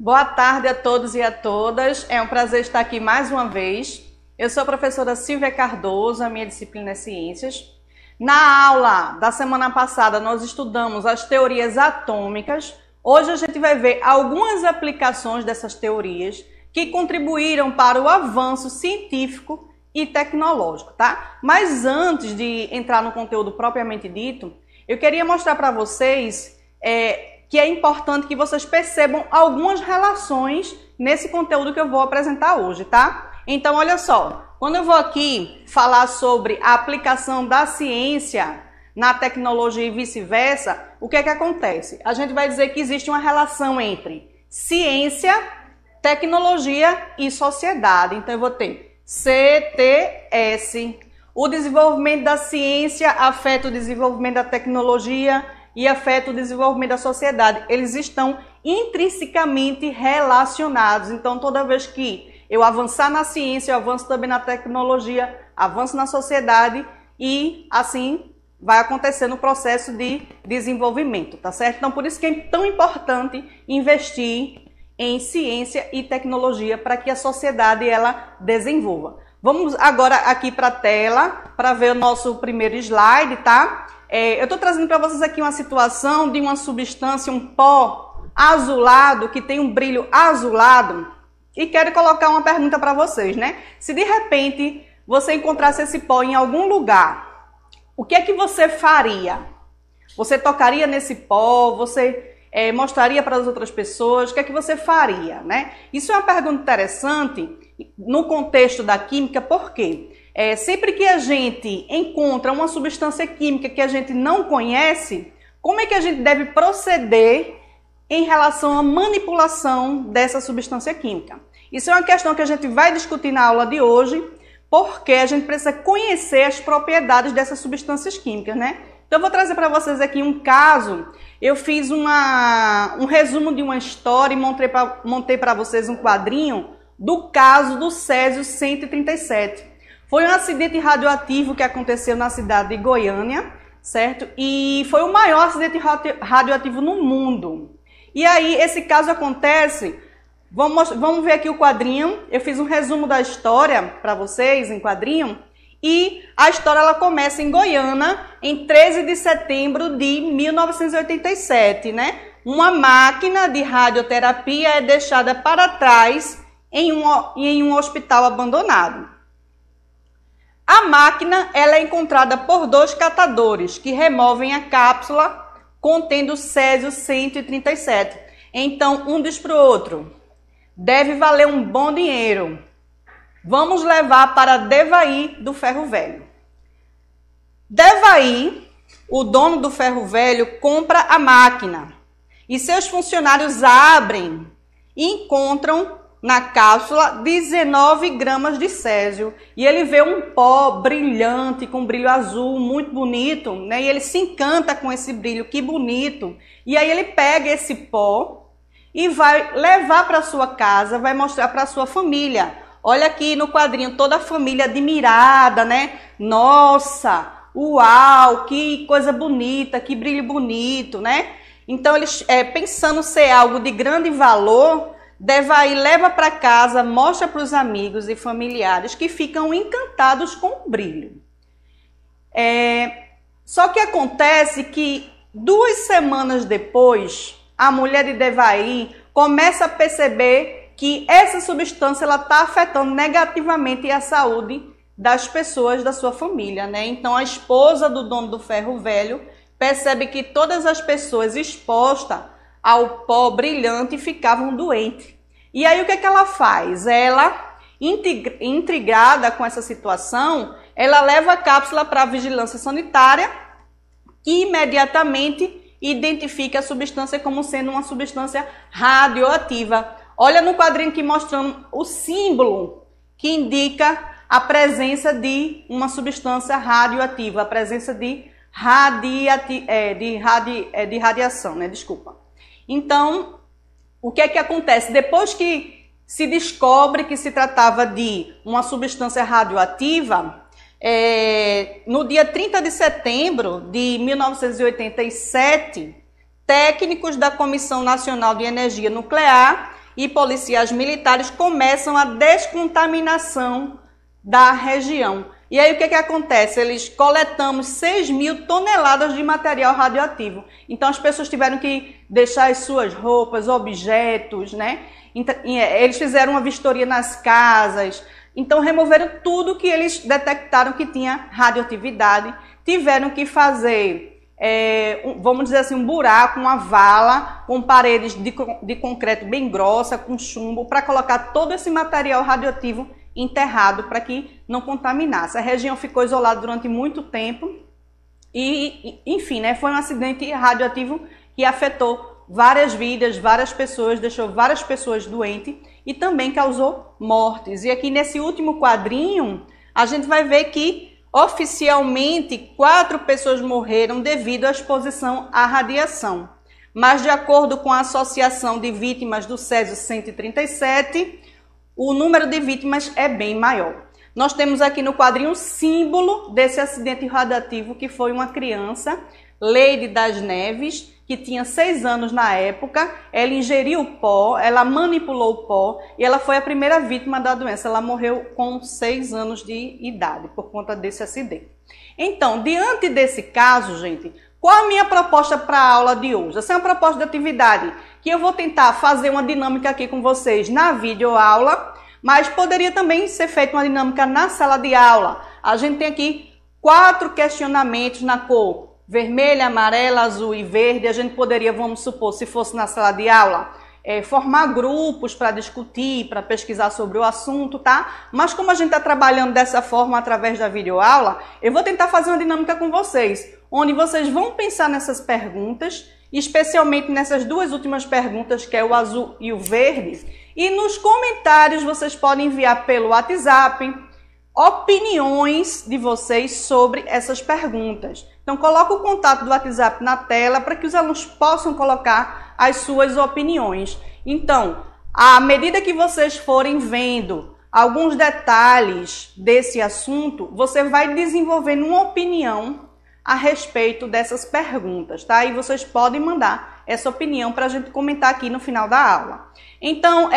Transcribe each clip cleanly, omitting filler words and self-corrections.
Boa tarde a todos e a todas. É um prazer estar aqui mais uma vez. Eu sou a professora Silvia Cardoso, a minha disciplina é Ciências. Na aula da semana passada, nós estudamos as teorias atômicas. Hoje a gente vai ver algumas aplicações dessas teorias que contribuíram para o avanço científico e tecnológico, tá? Mas antes de entrar no conteúdo propriamente dito, eu queria mostrar para vocês que é importante que vocês percebam algumas relações nesse conteúdo que eu vou apresentar hoje, tá? Então, olha só, quando eu vou aqui falar sobre a aplicação da ciência na tecnologia e vice-versa, o que é que acontece? A gente vai dizer que existe uma relação entre ciência, tecnologia e sociedade. Então, eu vou ter CTS. O desenvolvimento da ciência afeta o desenvolvimento da tecnologia e afeta o desenvolvimento da sociedade. Eles estão intrinsecamente relacionados. Então, toda vez que eu avançar na ciência, eu avanço também na tecnologia, avanço na sociedade e assim vai acontecer no processo de desenvolvimento, tá certo? Então, por isso que é tão importante investir em ciência e tecnologia para que a sociedade ela desenvolva. Vamos agora aqui para a tela para ver o nosso primeiro slide, tá? Eu estou trazendo para vocês aqui uma situação de uma substância, um pó azulado, que tem um brilho azulado, e quero colocar uma pergunta para vocês, né? Se de repente você encontrasse esse pó em algum lugar, o que é que você faria? Você tocaria nesse pó? Você mostraria para as outras pessoas? O que é que você faria, né? Isso é uma pergunta interessante no contexto da química, porque sempre que a gente encontra uma substância química que a gente não conhece, como é que a gente deve proceder em relação à manipulação dessa substância química? Isso é uma questão que a gente vai discutir na aula de hoje, porque a gente precisa conhecer as propriedades dessas substâncias químicas, né? Então, eu vou trazer para vocês aqui um caso. Eu fiz um resumo de uma história e montei para vocês um quadrinho do caso do Césio 137. Foi um acidente radioativo que aconteceu na cidade de Goiânia, certo? E foi o maior acidente radioativo no mundo. E aí, esse caso acontece... Vamos ver aqui o quadrinho. Eu fiz um resumo da história para vocês em quadrinho. E a história ela começa em Goiânia, em 13 de setembro de 1987, né? Uma máquina de radioterapia é deixada para trás em um hospital abandonado. A máquina ela é encontrada por dois catadores que removem a cápsula contendo Césio 137. Então, um diz para o outro: deve valer um bom dinheiro. Vamos levar para Devaí do Ferro Velho. Devaí, o dono do ferro velho, compra a máquina e seus funcionários abrem e encontram na cápsula 19 gramas de césio. E ele vê um pó brilhante, com brilho azul, muito bonito, né? E ele se encanta com esse brilho, que bonito. E aí ele pega esse pó e vai levar para sua casa, vai mostrar para sua família. Olha aqui no quadrinho, toda a família admirada, né? Nossa, uau, que coisa bonita, que brilho bonito, né? Então, eles, pensando ser algo de grande valor, Devaí leva para casa, mostra para os amigos e familiares que ficam encantados com o brilho. Só que acontece que 2 semanas depois, a mulher de Devaí começa a perceber que essa substância está afetando negativamente a saúde das pessoas da sua família, né? Então, a esposa do dono do ferro velho percebe que todas as pessoas expostas ao pó brilhante ficavam doentes. E aí, o que é que ela faz? Ela, intrigada com essa situação, ela leva a cápsula para a vigilância sanitária, que imediatamente identifica a substância como sendo uma substância radioativa. Olha no quadrinho que mostrando o símbolo que indica a presença de uma substância radioativa, a presença de radiação, né? Desculpa. Então, o que é que acontece? Depois que se descobre que se tratava de uma substância radioativa, no dia 30 de setembro de 1987, técnicos da Comissão Nacional de Energia Nuclear e policiais militares começam a descontaminação da região. E aí o que acontece? Eles coletamos 6.000 toneladas de material radioativo. Então as pessoas tiveram que deixar as suas roupas, objetos, né? Eles fizeram uma vistoria nas casas. Então removeram tudo que eles detectaram que tinha radioatividade. Tiveram que fazer, vamos dizer assim, um buraco, uma vala com paredes de concreto bem grossa, com chumbo, para colocar todo esse material radioativo enterrado para que não contaminasse. A região ficou isolada durante muito tempo e enfim, né, foi um acidente radioativo que afetou várias vidas, várias pessoas, deixou várias pessoas doentes e também causou mortes. E aqui nesse último quadrinho, a gente vai ver que oficialmente 4 pessoas morreram devido à exposição à radiação. Mas de acordo com a Associação de Vítimas do Césio 137, o número de vítimas é bem maior. Nós temos aqui no quadrinho um símbolo desse acidente radioativo, que foi uma criança, Leide das Neves, que tinha 6 anos na época. Ela ingeriu o pó, ela manipulou o pó e ela foi a primeira vítima da doença. Ela morreu com 6 anos de idade por conta desse acidente. Então, diante desse caso, gente, qual a minha proposta para a aula de hoje? Essa é uma proposta de atividade que eu vou tentar fazer uma dinâmica aqui com vocês na videoaula, mas poderia também ser feita uma dinâmica na sala de aula. A gente tem aqui 4 questionamentos na cor vermelha, amarela, azul e verde. A gente poderia, vamos supor, se fosse na sala de aula, formar grupos para discutir, para pesquisar sobre o assunto, tá? Mas como a gente está trabalhando dessa forma através da videoaula, eu vou tentar fazer uma dinâmica com vocês, onde vocês vão pensar nessas perguntas, especialmente nessas 2 últimas perguntas, que é o azul e o verde, e nos comentários vocês podem enviar pelo WhatsApp opiniões de vocês sobre essas perguntas. Então coloca o contato do WhatsApp na tela para que os alunos possam colocar as suas opiniões. Então, à medida que vocês forem vendo alguns detalhes desse assunto, você vai desenvolvendo uma opinião a respeito dessas perguntas, tá? E vocês podem mandar essa opinião para a gente comentar aqui no final da aula. Então,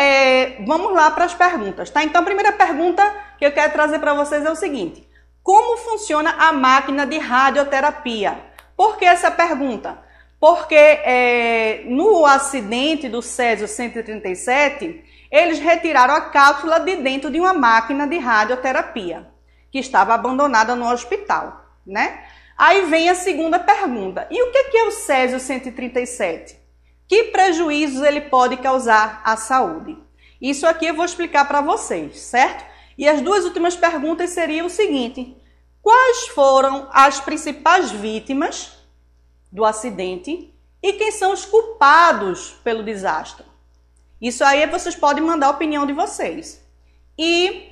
vamos lá para as perguntas, tá? Então, a primeira pergunta que eu quero trazer para vocês é o seguinte: como funciona a máquina de radioterapia? Por que essa pergunta? Porque no acidente do Césio 137, eles retiraram a cápsula de dentro de uma máquina de radioterapia, que estava abandonada no hospital, né? Aí vem a segunda pergunta: e o que é o Césio 137? Que prejuízos ele pode causar à saúde? Isso aqui eu vou explicar para vocês, certo? E as 2 últimas perguntas seriam o seguinte: quais foram as principais vítimas do acidente e quem são os culpados pelo desastre? Isso aí vocês podem mandar a opinião de vocês. E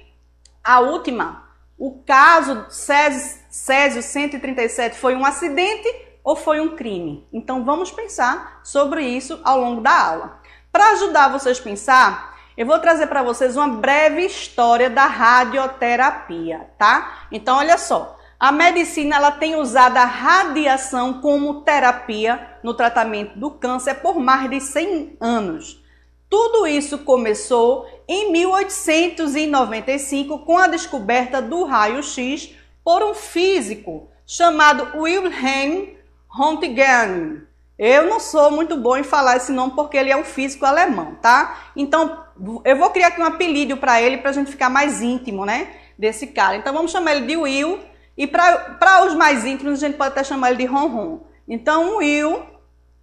a última: o caso Césio 137 foi um acidente ou foi um crime? Então vamos pensar sobre isso ao longo da aula. Para ajudar vocês a pensar, eu vou trazer para vocês uma breve história da radioterapia, tá? Então olha só, a medicina ela tem usado a radiação como terapia no tratamento do câncer por mais de 100 anos. Tudo isso começou em 1895 com a descoberta do raio-x por um físico chamado Wilhelm Röntgen. Eu não sou muito bom em falar esse nome porque ele é um físico alemão, tá? Então, eu vou criar aqui um apelido para ele para a gente ficar mais íntimo, né, desse cara. Então, vamos chamar ele de Will. E para os mais íntimos, a gente pode até chamar ele de Ron. Então, o Will,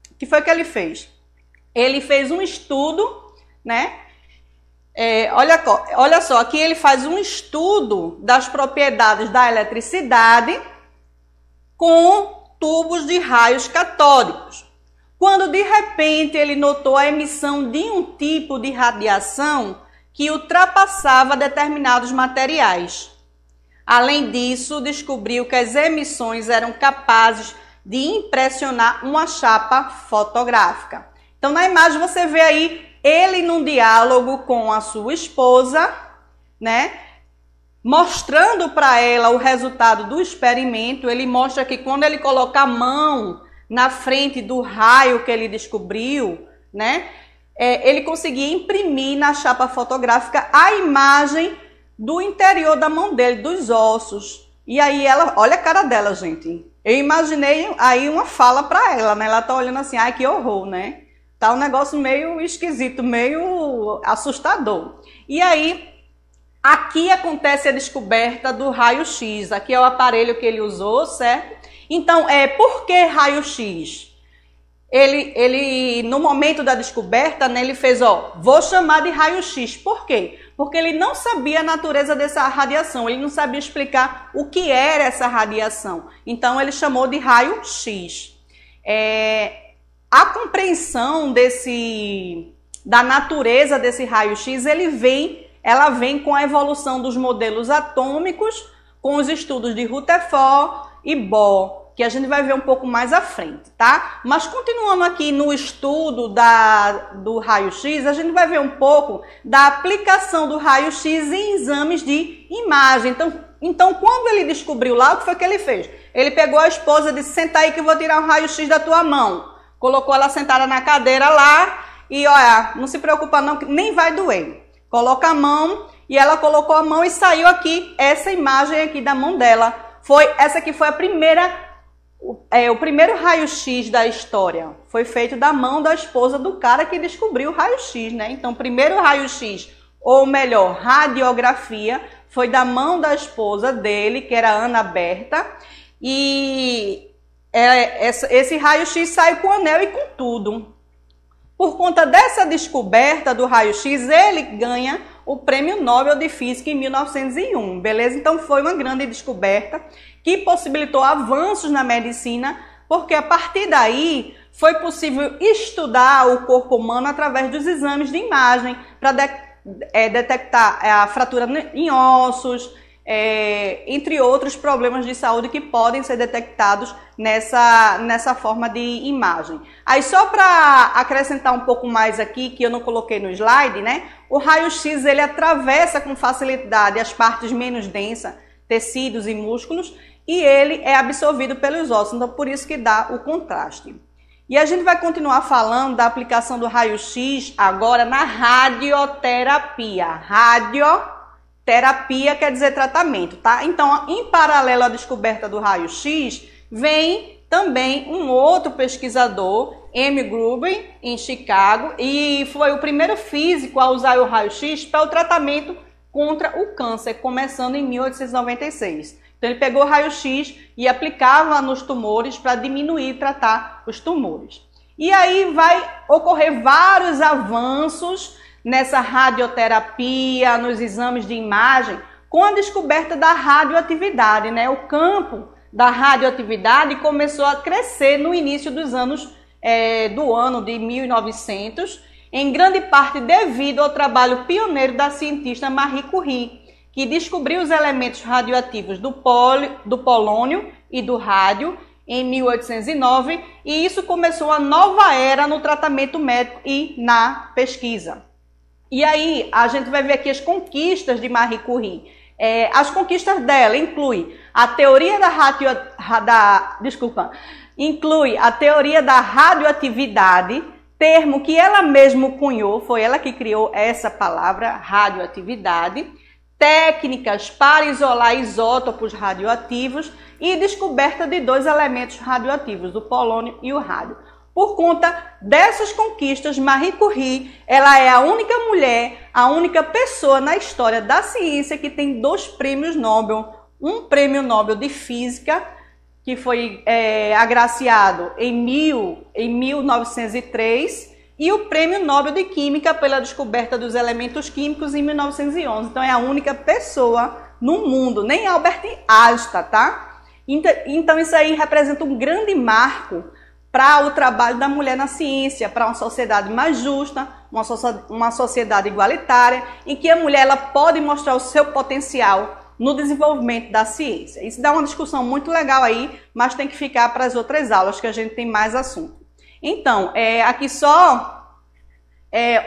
o que foi que ele fez? Ele fez um estudo, né? Olha só, aqui ele faz um estudo das propriedades da eletricidade com tubos de raios catódicos. Quando de repente ele notou a emissão de um tipo de radiação que ultrapassava determinados materiais. Além disso, descobriu que as emissões eram capazes de impressionar uma chapa fotográfica. Então, na imagem você vê aí ele num diálogo com a sua esposa, né? Mostrando para ela o resultado do experimento. Ele mostra que quando ele coloca a mão na frente do raio que ele descobriu, né? ele conseguia imprimir na chapa fotográfica a imagem do interior da mão dele, dos ossos. E aí ela, olha a cara dela, gente. Eu imaginei aí uma fala para ela, né? Ela tá olhando assim, ai que horror, né? Tá um negócio meio esquisito, meio assustador. E aí, aqui acontece a descoberta do raio-x. Aqui é o aparelho que ele usou, certo? Então, por que raio-x? Ele, no momento da descoberta, né, ele fez, vou chamar de raio-x. Por quê? Porque ele não sabia a natureza dessa radiação, ele não sabia explicar o que era essa radiação. Então, ele chamou de raio-x. A compreensão da natureza desse raio-x, ela vem com a evolução dos modelos atômicos, com os estudos de Rutherford e Bohr, que a gente vai ver um pouco mais à frente, tá? Mas continuando aqui no estudo do raio-x, a gente vai ver um pouco da aplicação do raio-x em exames de imagem. Então, quando ele descobriu lá, o que foi que ele fez? Ele pegou a esposa e disse, senta aí que eu vou tirar um raio-x da tua mão. Colocou ela sentada na cadeira lá e, olha, não se preocupa não, que nem vai doer. Coloca a mão e ela colocou a mão e saiu aqui, essa imagem aqui da mão dela. Essa aqui foi o primeiro raio-x da história. Foi feito da mão da esposa do cara que descobriu o raio-x, né? Então, o primeiro raio-x, ou melhor, radiografia, foi da mão da esposa dele, que era Ana Berta. E esse raio-x saiu com anel e com tudo. Por conta dessa descoberta do raio-x, ele ganha o Prêmio Nobel de Física em 1901, beleza? Então foi uma grande descoberta que possibilitou avanços na medicina, porque a partir daí foi possível estudar o corpo humano através dos exames de imagem para detectar a fratura em ossos, entre outros problemas de saúde que podem ser detectados nessa forma de imagem. Aí só para acrescentar um pouco mais aqui, que eu não coloquei no slide, né? O raio-x ele atravessa com facilidade as partes menos densas, tecidos e músculos, e ele é absorvido pelos ossos, então por isso que dá o contraste. E a gente vai continuar falando da aplicação do raio-x agora na radioterapia. Radioterapia quer dizer tratamento, tá? Então, em paralelo à descoberta do raio-x, vem também um outro pesquisador, M. Gruber, em Chicago, e foi o primeiro físico a usar o raio-x para o tratamento contra o câncer, começando em 1896. Então, ele pegou o raio-x e aplicava nos tumores para diminuir e tratar os tumores. E aí vai ocorrer vários avanços nessa radioterapia, nos exames de imagem, com a descoberta da radioatividade, né? O campo da radioatividade começou a crescer no início dos anos do ano de 1900, em grande parte devido ao trabalho pioneiro da cientista Marie Curie, que descobriu os elementos radioativos do polônio e do rádio em 1809, e isso começou a nova era no tratamento médico e na pesquisa. E aí a gente vai ver aqui as conquistas de Marie Curie. As conquistas dela incluem a teoria inclui a teoria da radioatividade, termo que ela mesma cunhou, foi ela que criou essa palavra, radioatividade, técnicas para isolar isótopos radioativos e descoberta de 2 elementos radioativos, o polônio e o rádio. Por conta dessas conquistas, Marie Curie, ela é a única mulher, a única pessoa na história da ciência que tem 2 prêmios Nobel. Um prêmio Nobel de Física, que foi agraciado em 1903, e o prêmio Nobel de Química pela descoberta dos elementos químicos em 1911. Então, é a única pessoa no mundo, nem Albert Einstein, tá? Então, isso aí representa um grande marco para o trabalho da mulher na ciência, para uma sociedade mais justa, uma sociedade igualitária, em que a mulher ela pode mostrar o seu potencial no desenvolvimento da ciência. Isso dá uma discussão muito legal aí, mas tem que ficar para as outras aulas, que a gente tem mais assunto. Então, aqui só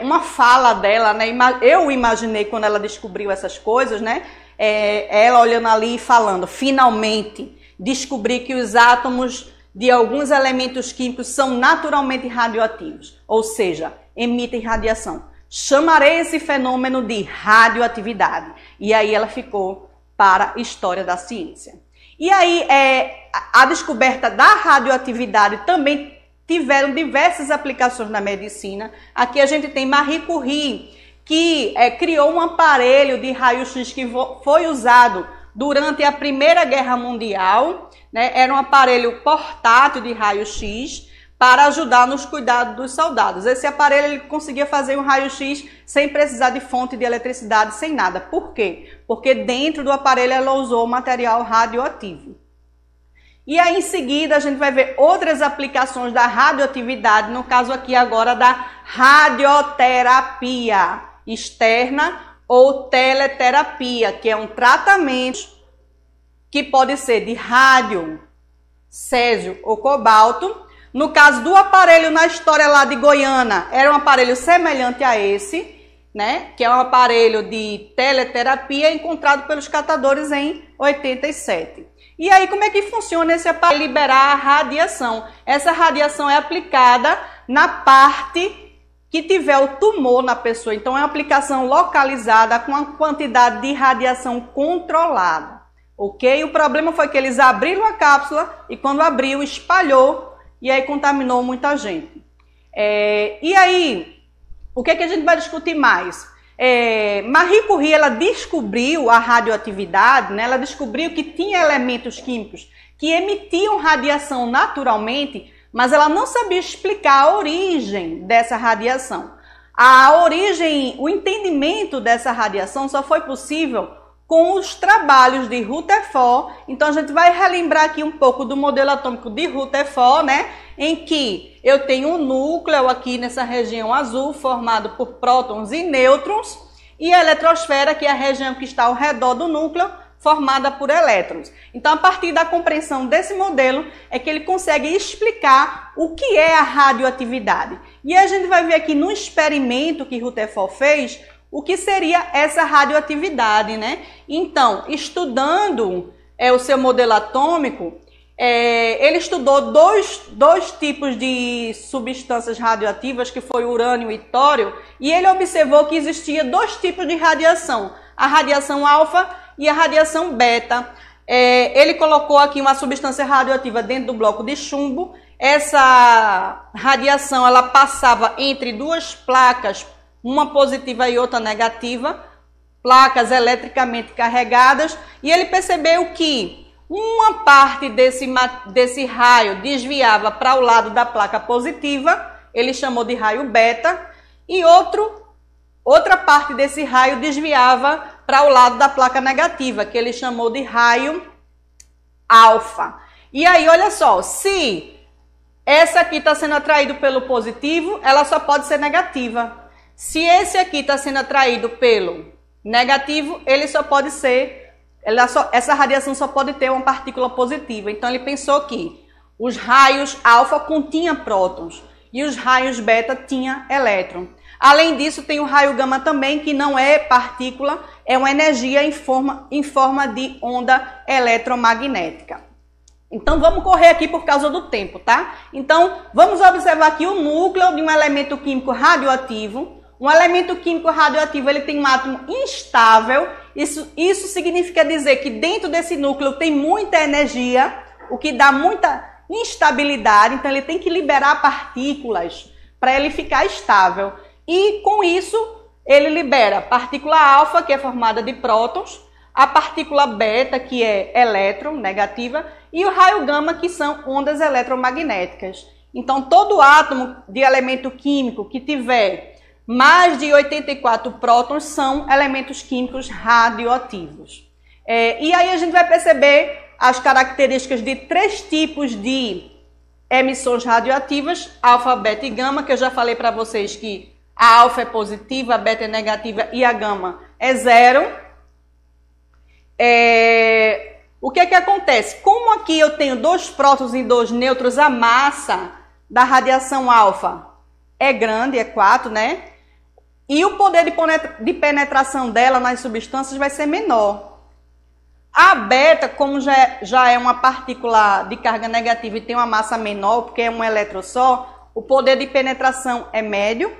uma fala dela, né? Eu imaginei quando ela descobriu essas coisas, né? Ela olhando ali e falando, finalmente descobri que os átomos de alguns elementos químicos são naturalmente radioativos, ou seja, emitem radiação. Chamarei esse fenômeno de radioatividade. E aí ela ficou para a história da ciência. E aí a descoberta da radioatividade também tiveram diversas aplicações na medicina. Aqui a gente tem Marie Curie, que criou um aparelho de raio-x que foi usado durante a Primeira Guerra Mundial, né? Era um aparelho portátil de raio-x para ajudar nos cuidados dos soldados. Esse aparelho ele conseguia fazer um raio-x sem precisar de fonte de eletricidade, sem nada. Por quê? Porque dentro do aparelho ela usou material radioativo. E aí em seguida a gente vai ver outras aplicações da radioatividade, no caso aqui agora da radioterapia externa ou teleterapia, que é um tratamento que pode ser de rádio, césio ou cobalto. No caso do aparelho na história lá de Goiânia, era um aparelho semelhante a esse, né? Que é um aparelho de teleterapia encontrado pelos catadores em 87. E aí como é que funciona esse aparelho liberar a radiação? Essa radiação é aplicada na parte que tiver o tumor na pessoa. Então é uma aplicação localizada com uma quantidade de radiação controlada. Ok? O problema foi que eles abriram a cápsula e quando abriu espalhou e aí contaminou muita gente. E aí, o que é que a gente vai discutir mais? Marie Curie, ela descobriu a radioatividade, né? Ela descobriu que tinha elementos químicos que emitiam radiação naturalmente, mas ela não sabia explicar a origem dessa radiação. O entendimento dessa radiação só foi possível com os trabalhos de Rutherford. Então a gente vai relembrar aqui um pouco do modelo atômico de Rutherford, né? Em que eu tenho um núcleo aqui nessa região azul formado por prótons e nêutrons e a eletrosfera, que é a região que está ao redor do núcleo, formada por elétrons. Então a partir da compreensão desse modelo é que ele consegue explicar o que é a radioatividade. E a gente vai ver aqui no experimento que Rutherford fez o que seria essa radioatividade, né? Então, estudando o seu modelo atômico, ele estudou dois tipos de substâncias radioativas, que foi urânio e tório, e ele observou que existia dois tipos de radiação, a radiação alfa e a radiação beta. Ele colocou aqui uma substância radioativa dentro do bloco de chumbo. Essa radiação ela passava entre duas placas, uma positiva e outra negativa, placas eletricamente carregadas, e ele percebeu que uma parte desse raio desviava para o lado da placa positiva, ele chamou de raio beta, e outra parte desse raio desviava para o lado da placa negativa, que ele chamou de raio alfa. E aí, olha só, se essa aqui está sendo atraído pelo positivo, ela só pode ser negativa. Se esse aqui está sendo atraído pelo negativo, ele só pode ser, essa radiação só pode ter uma partícula positiva. Então ele pensou que os raios alfa continham prótons e os raios beta tinham elétron. Além disso, tem o raio gama também, que não é partícula, é uma energia em forma de onda eletromagnética. Então vamos correr aqui por causa do tempo, tá? Então vamos observar aqui o núcleo de um elemento químico radioativo. Um elemento químico radioativo ele tem um átomo instável. Isso significa dizer que dentro desse núcleo tem muita energia, o que dá muita instabilidade. Então ele tem que liberar partículas para ele ficar estável. E com isso ele libera a partícula alfa, que é formada de prótons, a partícula beta, que é elétron, negativa, e o raio gama, que são ondas eletromagnéticas. Então todo átomo de elemento químico que tiver mais de 84 prótons são elementos químicos radioativos. E aí a gente vai perceber as características de três tipos de emissões radioativas, alfa, beta e gama, que eu já falei para vocês que a alfa é positiva, a beta é negativa e a gama é zero. O que é que acontece? Como aqui eu tenho dois prótons e dois nêutrons, a massa da radiação alfa é grande, é 4, né? E o poder de penetração dela nas substâncias vai ser menor. A beta, como já é uma partícula de carga negativa e tem uma massa menor, porque é um elétron só, o poder de penetração é médio.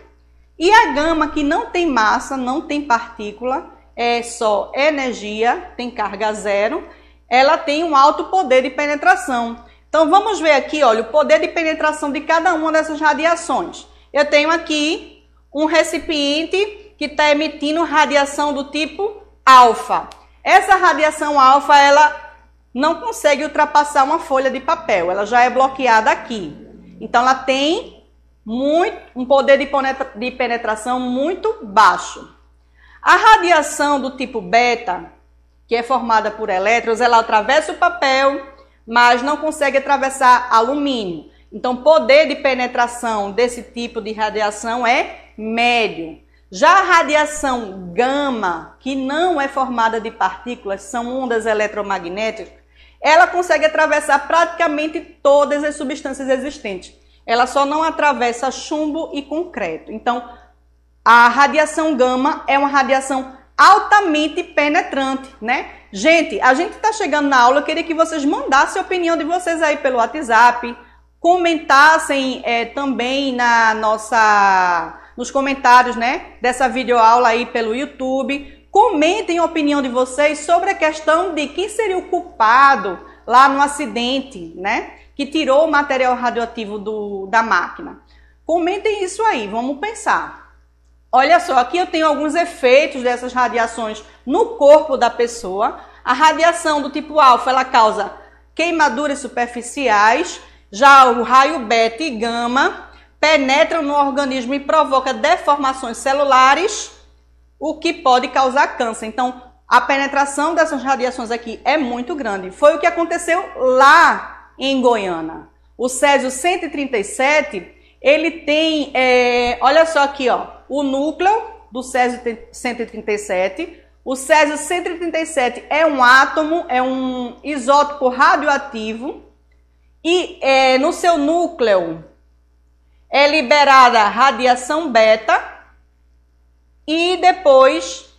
E a gama, que não tem massa, não tem partícula, é só energia, tem carga zero, ela tem um alto poder de penetração. Então vamos ver aqui, olha, o poder de penetração de cada uma dessas radiações. Eu tenho aqui um recipiente que está emitindo radiação do tipo alfa. Essa radiação alfa, ela não consegue ultrapassar uma folha de papel, ela já é bloqueada aqui. Então ela tem um poder de penetração muito baixo. A radiação do tipo beta, que é formada por elétrons, ela atravessa o papel, mas não consegue atravessar alumínio. Então o poder de penetração desse tipo de radiação é médio. Já a radiação gama, que não é formada de partículas, são ondas eletromagnéticas, ela consegue atravessar praticamente todas as substâncias existentes. Ela só não atravessa chumbo e concreto. Então, a radiação gama é uma radiação altamente penetrante, né? Gente, a gente está chegando na aula, eu queria que vocês mandassem a opinião de vocês aí pelo WhatsApp, comentassem também nos comentários, né, dessa videoaula aí pelo YouTube. Comentem a opinião de vocês sobre a questão de quem seria o culpado lá no acidente, né, que tirou o material radioativo da máquina. Comentem isso aí, vamos pensar. Olha só, aqui eu tenho alguns efeitos dessas radiações no corpo da pessoa. A radiação do tipo alfa, ela causa queimaduras superficiais. Já o raio beta e gama penetram no organismo e provoca deformações celulares, o que pode causar câncer. Então, a penetração dessas radiações aqui é muito grande. Foi o que aconteceu lá em Goiânia. O césio 137, ele tem, olha só aqui, ó, o núcleo do césio 137. O césio 137 é um átomo, é um isótopo radioativo e no seu núcleo é liberada radiação beta e depois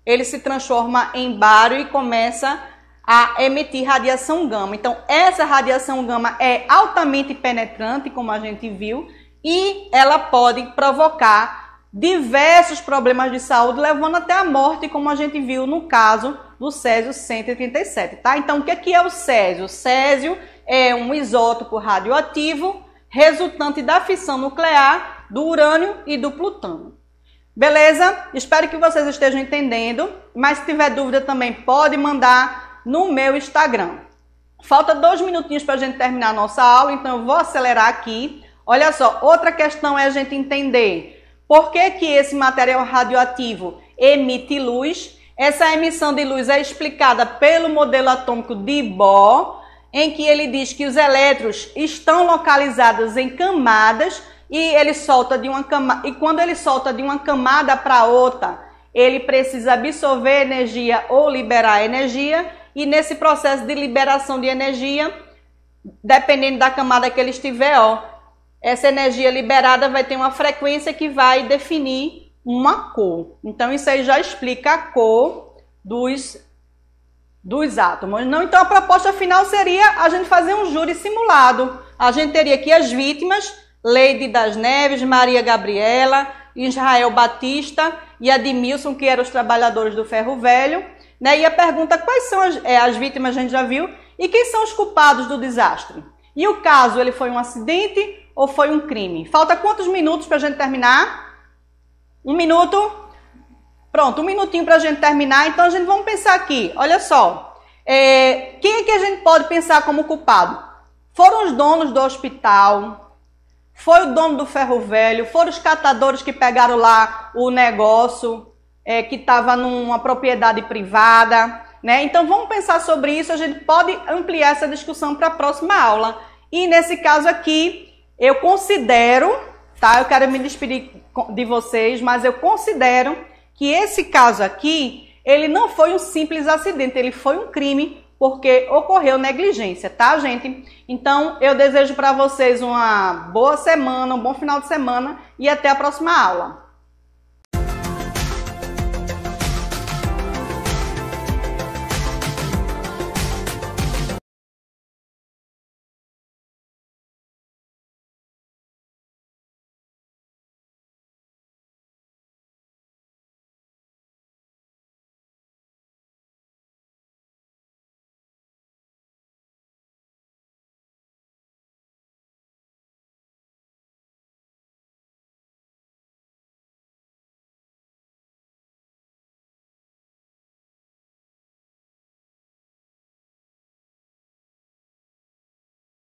ele se transforma em bário e começa a emitir radiação gama. Então, essa radiação gama é altamente penetrante, como a gente viu, e ela pode provocar diversos problemas de saúde, levando até a morte, como a gente viu no caso do césio 137, tá? Então, o que é o césio? O césio é um isótopo radioativo resultante da fissão nuclear do urânio e do plutônio. Beleza? Espero que vocês estejam entendendo, mas se tiver dúvida também pode mandar no meu Instagram. Falta 2 minutinhos para a gente terminar a nossa aula, então eu vou acelerar aqui. Olha só, outra questão é a gente entender por que esse material radioativo emite luz. Essa emissão de luz é explicada pelo modelo atômico de Bohr, em que ele diz que os elétrons estão localizados em camadas e ele solta de uma camada, e quando ele solta de uma camada para outra, ele precisa absorver energia ou liberar energia, e nesse processo de liberação de energia, dependendo da camada que ele estiver, ó, essa energia liberada vai ter uma frequência que vai definir uma cor. Então isso aí já explica a cor dos átomos. Não, então a proposta final seria a gente fazer um júri simulado. A gente teria aqui as vítimas, Leide das Neves, Maria Gabriela, Israel Batista e Admilson, que eram os trabalhadores do ferro velho, né? E a pergunta, quais são as vítimas, a gente já viu, e quem são os culpados do desastre? E o caso, ele foi um acidente ou foi um crime? Falta quantos minutos para a gente terminar? 1 minuto? Pronto, 1 minutinho para a gente terminar. Então, vamos pensar aqui. Olha só. Quem é que a gente pode pensar como culpado? Foram os donos do hospital? Foi o dono do ferro velho? Foram os catadores que pegaram lá o negócio que estava numa propriedade privada? Né? Então, vamos pensar sobre isso. A gente pode ampliar essa discussão para a próxima aula. E nesse caso aqui, eu considero, tá? Eu quero me despedir de vocês, mas eu considero que esse caso aqui, ele não foi um simples acidente, ele foi um crime, porque ocorreu negligência, tá, gente? Então, eu desejo para vocês uma boa semana, um bom final de semana e até a próxima aula.